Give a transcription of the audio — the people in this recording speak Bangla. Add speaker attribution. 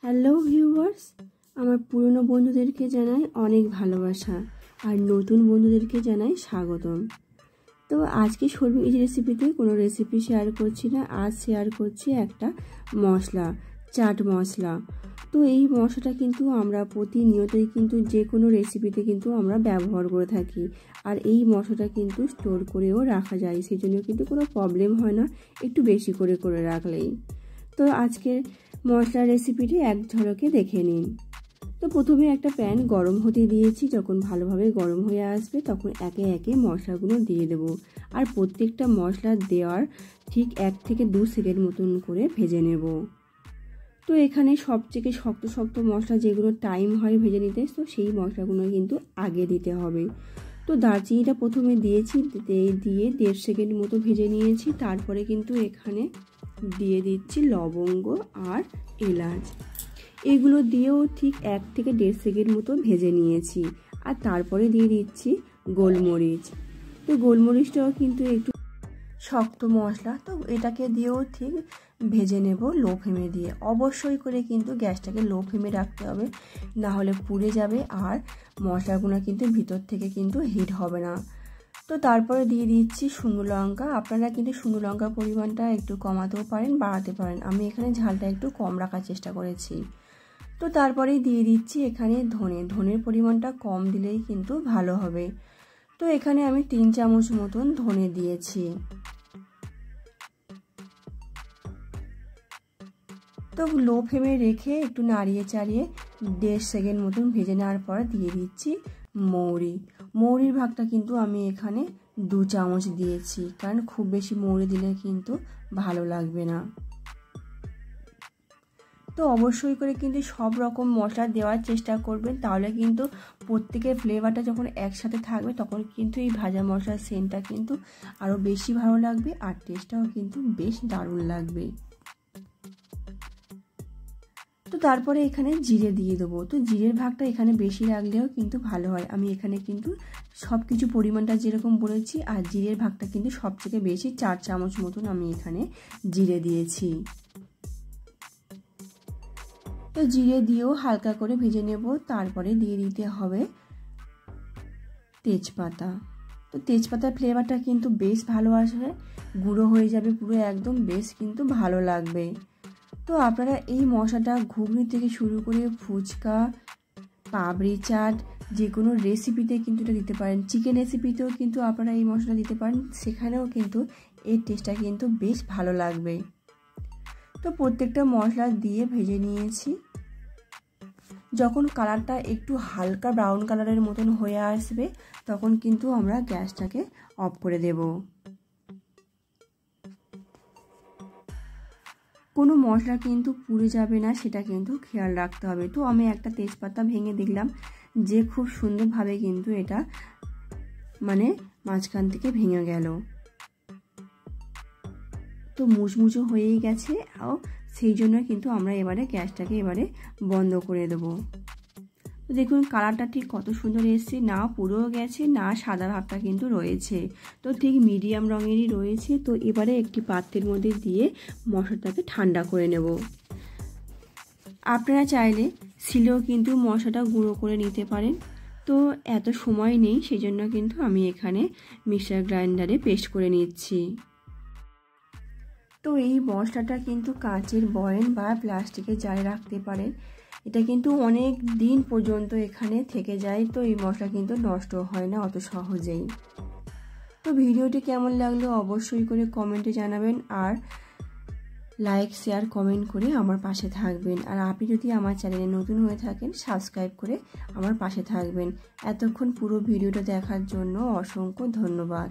Speaker 1: হ্যালো ভিউয়ার্স, আমার পুরনো বন্ধুদেরকে জানাই অনেক ভালোবাসা আর নতুন বন্ধুদেরকে জানাই স্বাগতম। তো আজকে সর্বি ইজি রেসিপিতে কোনো রেসিপি শেয়ার করছি না। আজ শেয়ার করছি একটা মশলা, চাট মশলা। তো এই মশলাটা কিন্তু আমরা প্রতিনিয়তই কিন্তু যে কোনো রেসিপিতে কিন্তু আমরা ব্যবহার করে থাকি। আর এই মশলাটা কিন্তু স্টোর করেও রাখা যায়, সেই জন্য কিন্তু কোনো প্রবলেম হয় না একটু বেশি করে রাখলেই। তো আজকের মশলার রেসিপিটি এক ঝলকে দেখে নিন। তো প্রথমে একটা প্যান গরম হতে দিয়েছি। যখন ভালোভাবে গরম হয়ে আসবে তখন একে একে মশলাগুলো দিয়ে দেব। আর প্রত্যেকটা মশলা দেওয়ার ঠিক 1 থেকে 2 সেকেন্ড মতন করে ভেজে নেব। তো এখানে সবথেকে শক্ত মশলা যেগুলো টাইম হয় ভেজে নিতে, তো সেই মশলাগুলো কিন্তু আগে দিতে হবে। তো দারচিনিটা প্রথমে দিয়েছি, দিয়ে 1.5 সেকেন্ড মতো ভেজে নিয়েছি। তারপরে কিন্তু এখানে দিয়ে দিচ্ছি লবঙ্গ আর এলাচ। এগুলো দিয়েও ঠিক 1 থেকে 1.5 সেকেন্ড মতো ভেজে নিয়েছি। আর তারপরে দিয়ে দিচ্ছি গোলমরিচ। তো গোলমরিচটাও কিন্তু একটু শক্ত মশলা, তো এটাকে দিয়েও ঠিক ভেজে নেব লো ফ্লেমে দিয়ে। অবশ্যই করে কিন্তু গ্যাসটাকে লো ফ্লেমে রাখতে হবে, না হলে পুড়ে যাবে আর মশলাগুলো কিন্তু ভিতর থেকে কিন্তু হিট হবে না। তো তারপরে দিয়ে দিচ্ছি শুকনো লঙ্কা। আপনারা কিন্তু শুকনো লঙ্কার পরিমাণটা একটু কমাতেও পারেন, বাড়াতে পারেন। আমি এখানে ঝালটা একটু কম রাখার চেষ্টা করেছি। তো তারপরেই দিয়ে দিচ্ছি এখানে ধনের পরিমাণটা কম দিলেই কিন্তু ভালো হবে। তো এখানে আমি 3 চামচ মতন ধনে দিয়েছি। তো লো ফ্লেমে রেখে একটু নাড়িয়ে চাড়িয়ে 1.5 সেকেন্ড মতন ভেজে নেওয়ার পর দিয়ে দিচ্ছি মৌরির ভাগটা কিন্তু আমি এখানে 2 চামচ দিয়েছি, কারণ খুব বেশি মৌরি দিলে কিন্তু ভালো লাগবে না। তো অবশ্যই করে কিন্তু সব রকম মশলা দেওয়ার চেষ্টা করবেন, তাহলে কিন্তু প্রত্যেকের ফ্লেভারটা যখন একসাথে থাকবে তখন কিন্তু এই ভাজা মশলার সেন্টটা কিন্তু আরও বেশি ভালো লাগবে আর টেস্টটাও কিন্তু বেশ দারুণ লাগবে। তো তারপরে এখানে জিরে দিয়ে দেবো। তো জিরের ভাগটা এখানে বেশি রাখলেও কিন্তু ভালো হয়। আমি এখানে কিন্তু সব কিছু পরিমাণটা যেরকম বলেছি, আর জিরের ভাগটা কিন্তু সবথেকে বেশি 4 চামচ মতন আমি এখানে জিরে দিয়েছি। তো জিরে দিয়েও হালকা করে ভেজে নেব। তারপরে দিয়ে দিতে হবে তেজপাতা। তো তেজপাতার ফ্লেভারটা কিন্তু বেশ ভালো আসবে, গুঁড়ো হয়ে যাবে পুরো একদম, বেশ কিন্তু ভালো লাগবে। তো আপনারা এই মশলাটা ঘুগনি থেকে শুরু করে ফুচকা, পাবড়ি চাট, যে কোনো রেসিপিতে কিন্তু এটা দিতে পারেন। চিকেন রেসিপিতেও কিন্তু আপনারা এই মশলা দিতে পারেন, সেখানেও কিন্তু এর টেস্টটা কিন্তু বেশ ভালো লাগবে। তো প্রত্যেকটা মশলা দিয়ে ভেজে নিয়েছি। যখন কালারটা একটু হালকা ব্রাউন কালারের মতন হয়ে আসবে তখন কিন্তু আমরা গ্যাসটাকে অফ করে দেব। কোনো মশলা কিন্তু পুড়ে যাবে না, সেটা কিন্তু খেয়াল রাখতে হবে। তো আমি একটা তেজপাতা ভেঙে দেখলাম যে খুব সুন্দরভাবে কিন্তু এটা মানে মাঝখান থেকে ভেঙে গেল। তো মুচমুচো হয়েই গেছে, সেই জন্য কিন্তু আমরা এবারে গ্যাসটাকে বন্ধ করে দেবো। তো দেখুন কালারটা ঠিক কত সুন্দর এসছে, না পুড়েও গেছে না সাদা ভাবটা কিন্তু রয়েছে, তো ঠিক মিডিয়াম রঙেরই রয়েছে। তো এবারে একটি পাত্রের মধ্যে দিয়ে মশলাটাকে ঠান্ডা করে নেব। আপনারা চাইলে শিলেও কিন্তু মশলাটা গুঁড়ো করে নিতে পারেন। তো এত সময় নেই, সেই জন্য কিন্তু আমি এখানে মিক্সার গ্রাইন্ডারে পেস্ট করে নিচ্ছি। তো এই মশলাটা কিন্তু কাঁচের বয়াম বা প্লাস্টিকের জারে রাখতে পারেন, এটা কিন্তু অনেক দিন পর্যন্ত এখানে থেকে যায়। তো এই মশলা কিন্তু নষ্ট হয় না অত সহজেই। তো ভিডিওটি কেমন লাগলো অবশ্যই করে কমেন্টে জানাবেন, আর লাইক শেয়ার কমেন্ট করে আমার পাশে থাকবেন। আর আপনি যদি আমার চ্যানেলে নতুন হয়ে থাকেন সাবস্ক্রাইব করে আমার পাশে থাকবেন। এতক্ষণ পুরো ভিডিওটা দেখার জন্য অসংখ্য ধন্যবাদ।